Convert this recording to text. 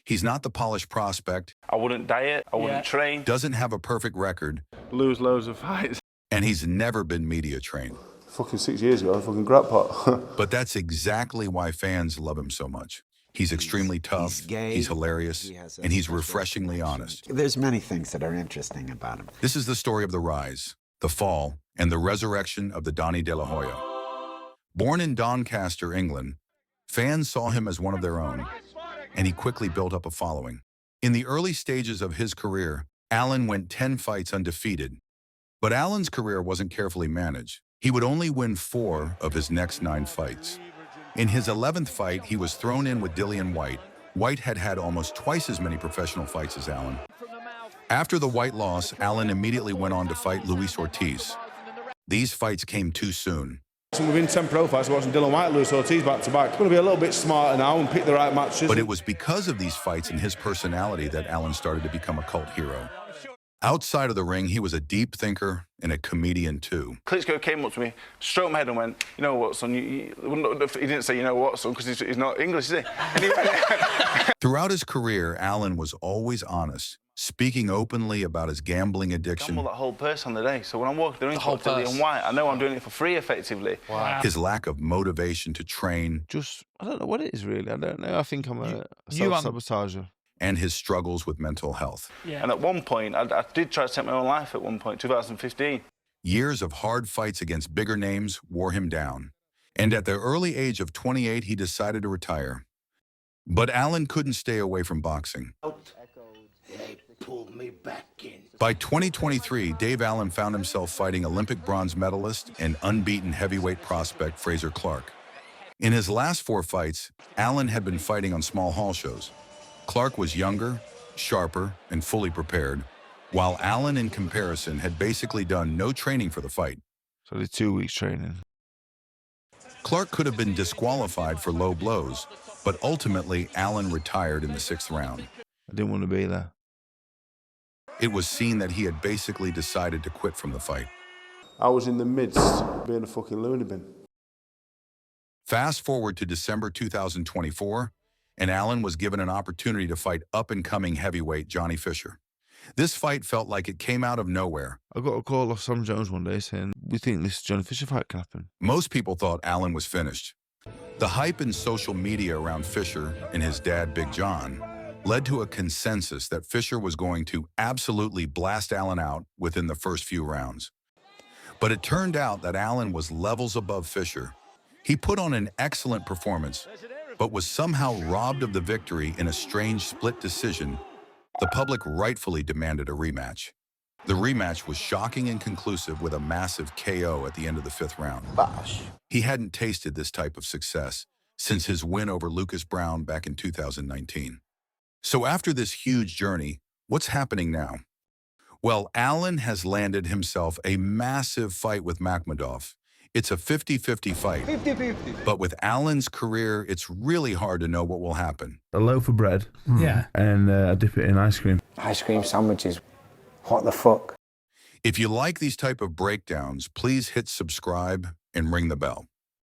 He's not the polished prospect. I wouldn't diet, I wouldn't train. Doesn't have a perfect record. Lose loads of fights. And he's never been media trained. Fucking 6 years ago, fucking grappa. But that's exactly why fans love him so much. He's extremely tough, he's hilarious, and he's refreshingly honest. There's many things that are interesting about him. This is the story of the rise, the fall, and the resurrection of the Donny de la Hoya. Born in Doncaster, England, fans saw him as one of their own, and he quickly built up a following. In the early stages of his career, Alan went 10 fights undefeated. But Alan's career wasn't carefully managed. He would only win 4 of his next 9 fights. In his 11th fight, he was thrown in with Dillian Whyte. Whyte had had almost twice as many professional fights as Alan. After the Whyte loss, Alan immediately went on to fight Luis Ortiz. These fights came too soon. Within 10 pro fights, watching Dillian Whyte lose Ortiz back-to-back. Going to be a little bit smarter now and pick the right matches. But it was because of these fights and his personality that Alan started to become a cult hero. Outside of the ring, he was a deep thinker and a comedian too. Klitschko came up to me, stroked my head and went, "You know what, son?" He didn't say, "You know what, son," because he's not English, is he? And he went, Throughout his career, Alan was always honest, speaking openly about his gambling addiction. gamble that whole purse on the day. So when I'm walking the ring for Dillian Whyte, I know I'm doing it for free, effectively. Wow. His lack of motivation to train. I don't know what it is really. I don't know. I think I'm a self-sabotager. And his struggles with mental health. Yeah. And at one point, I did try to take my own life at one point, 2015. Years of hard fights against bigger names wore him down. And at the early age of 28, he decided to retire. But Alan couldn't stay away from boxing. They pulled me back in. By 2023, Dave Allen found himself fighting Olympic bronze medalist and unbeaten heavyweight prospect Fraser Clark. In his last 4 fights, Allen had been fighting on small hall shows. Clark was younger, sharper, and fully prepared, while Allen, in comparison, had basically done no training for the fight. So the 2 weeks training. Clark could have been disqualified for low blows, but ultimately, Allen retired in the 6th round. I didn't want to be there. It was seen that he had basically decided to quit from the fight. I was in the midst of being a fucking loony bin. Fast forward to December 2024, and Allen was given an opportunity to fight up-and-coming heavyweight Johnny Fisher. This fight felt like it came out of nowhere. I got a call off Sam Jones one day saying, "We think this Johnny Fisher fight can happen." Most people thought Allen was finished. The hype in social media around Fisher and his dad, Big John, led to a consensus that Fisher was going to absolutely blast Allen out within the first few rounds. But it turned out that Allen was levels above Fisher. He put on an excellent performance, but was somehow robbed of the victory in a strange split decision. The public rightfully demanded a rematch. The rematch was shocking and conclusive with a massive KO at the end of the 5th round. Bosh. He hadn't tasted this type of success since his win over Lucas Brown back in 2019. So after this huge journey, what's happening now? Well, Allen has landed himself a massive fight with Makhmudov. It's a 50-50 fight. 50-50. But with Allen's career, it's really hard to know what will happen. A loaf of bread. And I dip it in ice cream. Ice cream sandwiches. What the fuck? If you like these type of breakdowns, please hit subscribe and ring the bell.